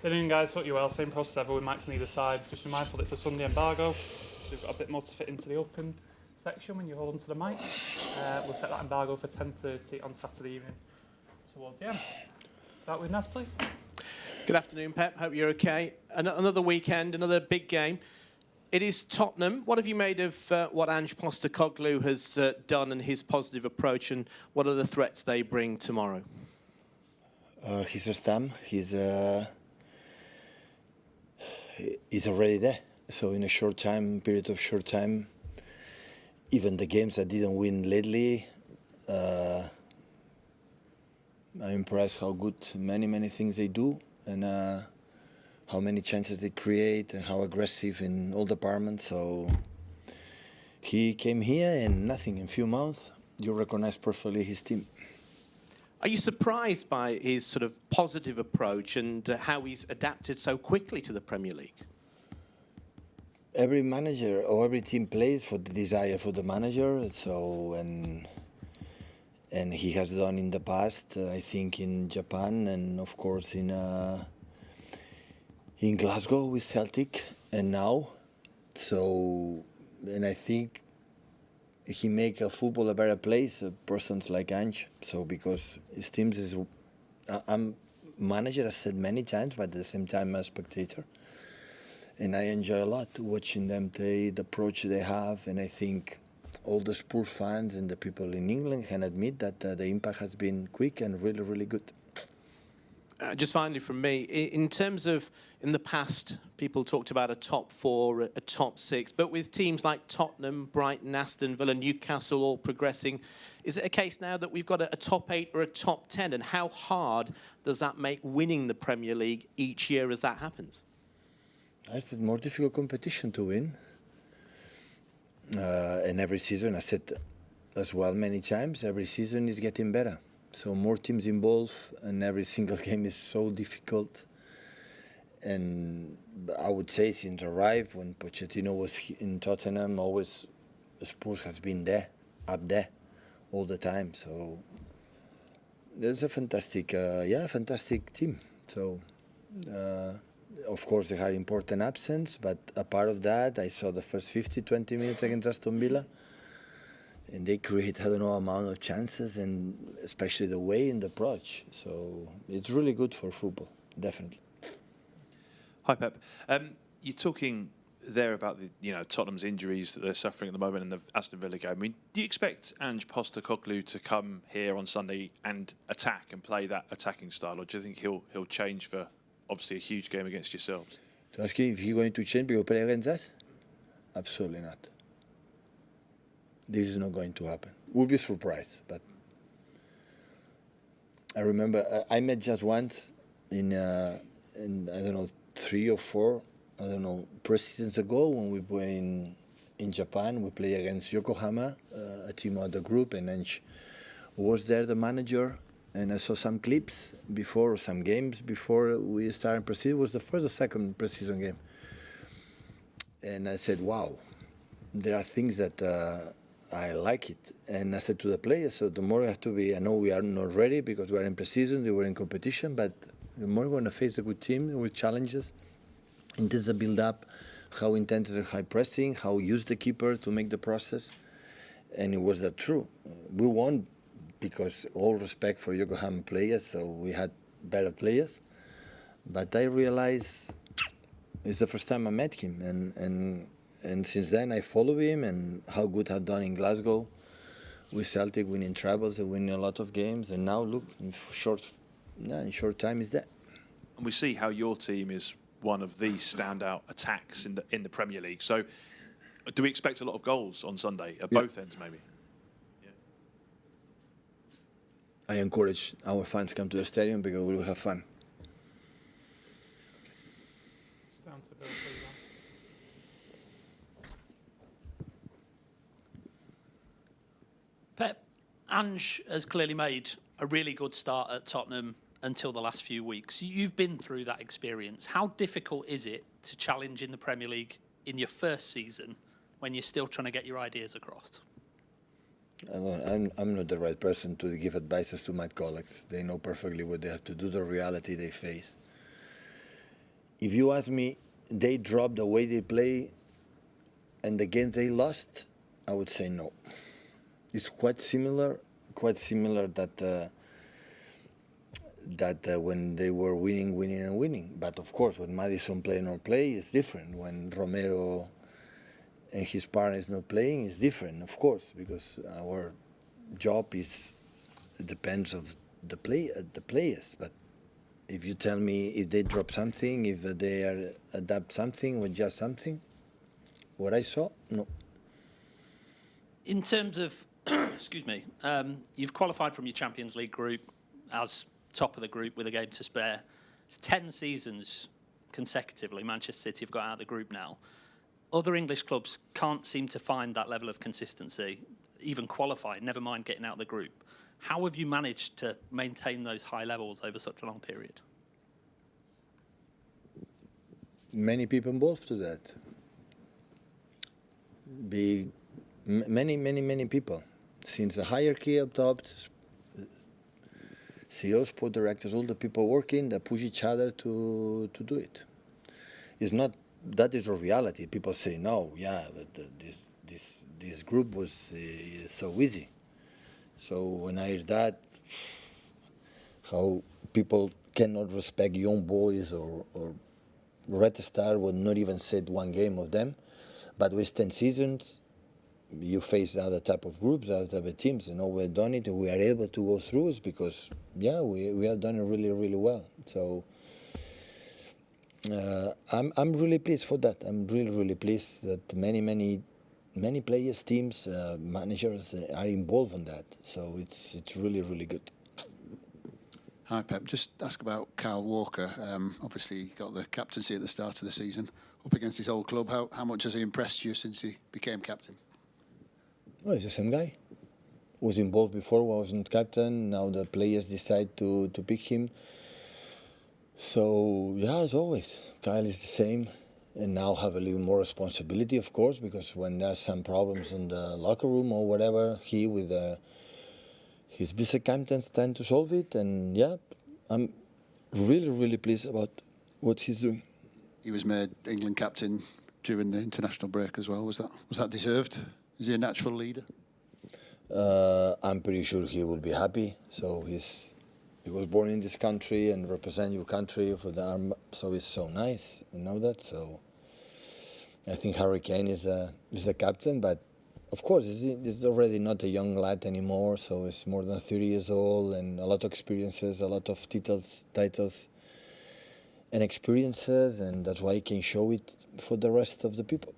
Afternoon, guys. Hope you're well. Same process ever with Mike's on either side. Just be mindful it's a Sunday embargo, so we've got a bit more to fit into the open section when you hold onto the mic. We'll set that embargo for 10:30 on Saturday evening towards the end. Start with Naz, please. Good afternoon, Pep. Hope you're okay. Another weekend, another big game. It is Tottenham. What have you made of what Ange Postecoglou has done and his positive approach, and what are the threats they bring tomorrow? He's a stamp. He's already there. So in a period of short time, even the games that didn't win lately, I'm impressed how good many things they do, and how many chances they create, and how aggressive in all departments. So he came here and nothing. In a few months, you recognize perfectly his team. Are you surprised by his sort of positive approach and how he's adapted so quickly to the Premier League? Every manager or every team plays for the desire for the manager. So and he has done in the past, I think in Japan, and of course in Glasgow with Celtic, and now. So, and I think he make a football a better place, persons like Ange. So because his teams is, I'm manager, I said many times, but at the same time I'm a spectator. And I enjoy a lot watching them play, the approach they have, and I think all the Spurs fans and the people in England can admit that the impact has been quick and really good. Just finally from me, in terms of, in the past, people talked about a top 4, a top 6, but with teams like Tottenham, Brighton, Aston Villa, Newcastle all progressing, is it a case now that we've got a top 8 or a top 10, and how hard does that make winning the Premier League each year as that happens? It's a more difficult competition to win. And every season, I said as well many times, every season is getting better. So more teams involved, and every single game is so difficult. And I would say since arrived, when Pochettino was in Tottenham, always Spurs has been there, up there, all the time. So there's a fantastic, fantastic team. So of course they had important absence, but a part of that, I saw the first 20 minutes against Aston Villa. And they create, I don't know, amount of chances, and especially the way in the approach. So it's really good for football, definitely. Hi, Pep. You're talking there about the Tottenham's injuries that they're suffering at the moment in the Aston Villa game. I mean, do you expect Ange Postecoglou to come here on Sunday and attack and play that attacking style, or do you think he'll change for obviously a huge game against yourselves? To ask you if he's going to change because play against us? Absolutely not. This is not going to happen. We'll be surprised, but I remember I met just once in I don't know, 3 or 4, I don't know, pre-seasons ago when we were in Japan. We played against Yokohama, a team of the group, and Ange was there, the manager, and I saw some clips before, some games before we started pre-season. It was the first or second pre-season game. And I said, wow, there are things that I like it. And I said to the players, so the more I have to be, I know we are not ready because we are in pre-season, they were in competition, but the more we're going to face a good team with challenges, intense build-up, how intense is high pressing, how use the keeper to make the process. And it was that true. We won because all respect for Yokohama players, so we had better players. But I realized it's the first time I met him, and since then I follow him and how good I've done in Glasgow with Celtic, winning trebles and winning a lot of games. And now look, in short time is there. And we see how your team is one of the standout attacks in the Premier League. So do we expect a lot of goals on Sunday at both ends maybe? Yeah. I encourage our fans to come to the stadium because we will have fun. Down to Bill, please. Pep, Ange has clearly made a really good start at Tottenham until the last few weeks. You've been through that experience. How difficult is it to challenge in the Premier League in your first season when you're still trying to get your ideas across? I'm not the right person to give advices to my colleagues. They know perfectly what they have to do, the reality they face. if you ask me, they dropped the way they play and the games they lost, I would say no. It's quite similar that when they were winning. But of course, when Maddison play or not play, it's different. When Romero and his partner is not playing, it's different, of course, because our job depends of the players. But if you tell me if they drop something, if they adapt something or adjust something, what I saw, no. In terms of, excuse me, you've qualified from your Champions League group as top of the group with a game to spare. It's 10 seasons consecutively Manchester City have got out of the group now. Other English clubs can't seem to find that level of consistency, even qualify, never mind getting out of the group. How have you managed to maintain those high levels over such a long period? Many people involved to that. Many people. Since the hierarchy up top, CEOs, sport directors, all the people working, they push each other to do it. It's not, that is a reality. People say, no, yeah, but this group was so easy. So when I hear that, how people cannot respect young boys or Red Star would not even said one game of them, but with 10 seasons, you face other type of groups, other type of teams, and we've done it, and we are able to go through it because, yeah, we have done it really, really well. So I'm really pleased for that. I'm really, really pleased that many players, teams, managers are involved in that. So it's really, really good. Hi, Pep. Just ask about Kyle Walker. Obviously, he got the captaincy at the start of the season, up against his old club. How much has he impressed you since he became captain? Well, he's the same guy. Was involved before, wasn't captain. Now the players decide to pick him. So, yeah, as always, Kyle is the same. And now have a little more responsibility, of course, because when there's some problems in the locker room or whatever, he with his vice captains tend to solve it. And, yeah, I'm really, really pleased about what he's doing. He was made England captain during the international break as well. Was that deserved? Is he a natural leader? I'm pretty sure he will be happy. So he was born in this country and represent your country for the arm. So it's so nice, you know that. So I think Harry Kane is the captain, but of course he's already not a young lad anymore. So he's more than 30 years old and a lot of experiences, a lot of titles and experiences, and that's why he can show it for the rest of the people.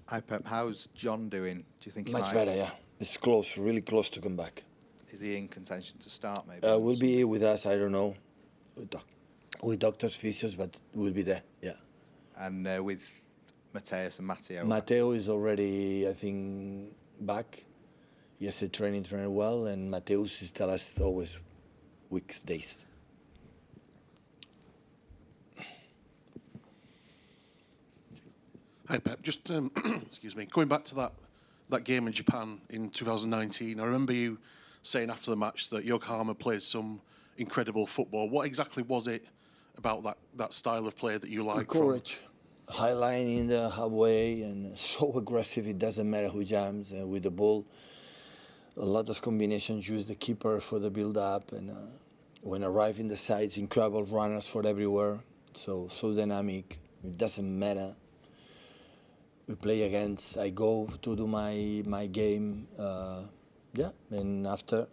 Hi Pep, how's John doing? Do you think he Much better, yeah. It's close, really close to come back. Is he in contention to start maybe? Will be with us, I don't know, with doctors, physios, but we'll be there, yeah. And with Mateus and Matteo? Matteo is already, I think, back. He has a training well, and Mateus is tell us always weeks, days. Hi Pep, just excuse me, going back to that game in Japan in 2019, I remember you saying after the match that Yokohama played some incredible football. What exactly was it about that style of play that you like? Courage, high line in the halfway, and so aggressive. It doesn't matter who jams with the ball. A lot of combinations. Use the keeper for the build-up, and when arrive in the sides, incredible runners for everywhere. So dynamic. It doesn't matter. We play against. I go to do my game. Yeah, and after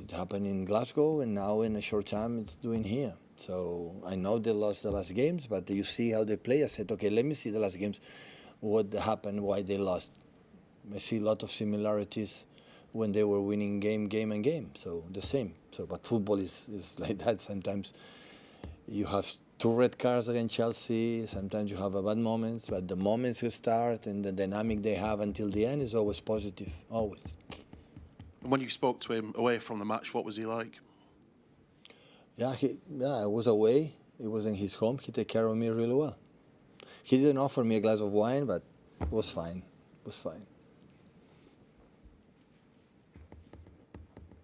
it happened in Glasgow, and now in a short time it's doing here. So I know they lost the last games, but you see how they play. I said, okay, let me see the last games, what happened, why they lost. I see a lot of similarities when they were winning game. So the same. So, but football is like that. Sometimes you have 2 red cards against Chelsea. Sometimes you have a bad moments, but the moments you start and the dynamic they have until the end is always positive, always. And when you spoke to him away from the match, what was he like? Yeah, I was away. It was in his home. He took care of me really well. He didn't offer me a glass of wine, but it was fine. It was fine.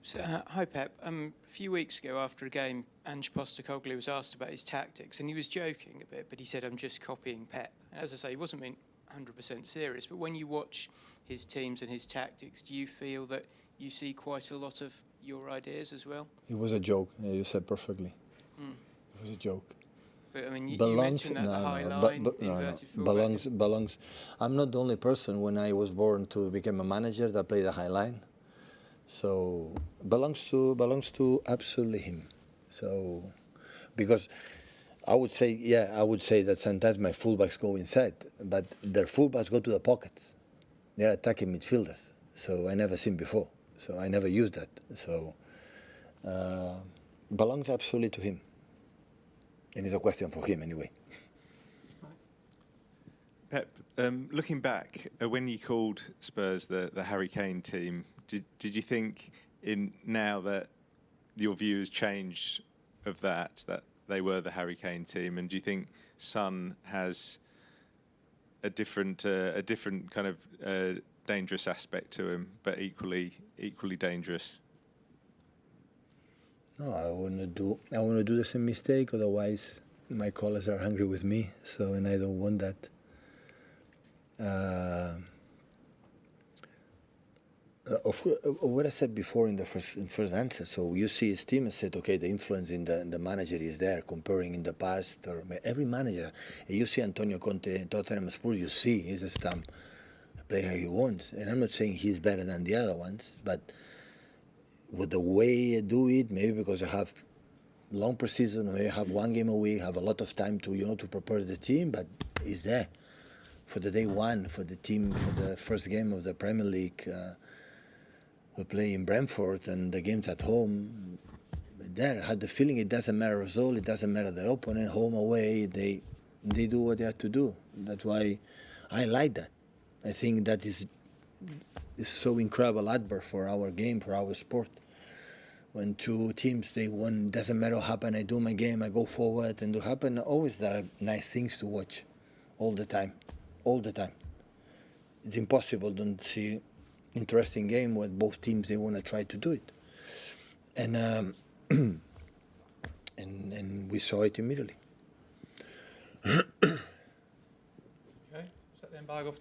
So, hi Pep. A few weeks ago after a game, Ange Postecoglou was asked about his tactics and he was joking a bit, but he said, I'm just copying Pep. And as I say, he wasn't being 100% serious, but when you watch his teams and his tactics, do you feel that you see quite a lot of your ideas as well? It was a joke. Yeah, you said perfectly. It was a joke. But I mean, you mentioned that the high line, the inverted fullback. Belongs. I'm not the only person when I was born to become a manager that played the high line. So belongs to absolutely him. So because I would say that sometimes my fullbacks go inside, but their fullbacks go to the pockets. They're attacking midfielders. So I never seen before. So I never used that. So belongs absolutely to him. And it's a question for him anyway. Pep, looking back, when you called Spurs the Harry Kane team, did you think now that your view has changed of that they were the Harry Kane team, and do you think Son has a different kind of dangerous aspect to him, but equally dangerous? No, I want to do the same mistake. Otherwise, my callers are angry with me. So, and I don't want that. Of what I said before in the first answer. So you see his team and said, okay, the influence in the manager is there. Comparing in the past, or every manager, you see Antonio Conte, Tottenham, Spurs. You see he's a stamp, play how he wants. And I'm not saying he's better than the other ones, but with the way I do it, maybe because I have long pre-season, maybe I have one game a week, have a lot of time to to prepare the team, but he's there for the day one, for the team, for the first game of the Premier League. We play in Brentford and the games at home. There, I had the feeling it doesn't matter result, it doesn't matter the opponent, home, away, they do what they have to do. That's why I like that. I think that is so incredible advert for our game, for our sport. When two teams, they won, doesn't matter what happen, I do my game, I go forward, and to happen, always there are nice things to watch, all the time. It's impossible to see interesting game where both teams, they want to try to do it. And and we saw it immediately. Okay, set the embargo for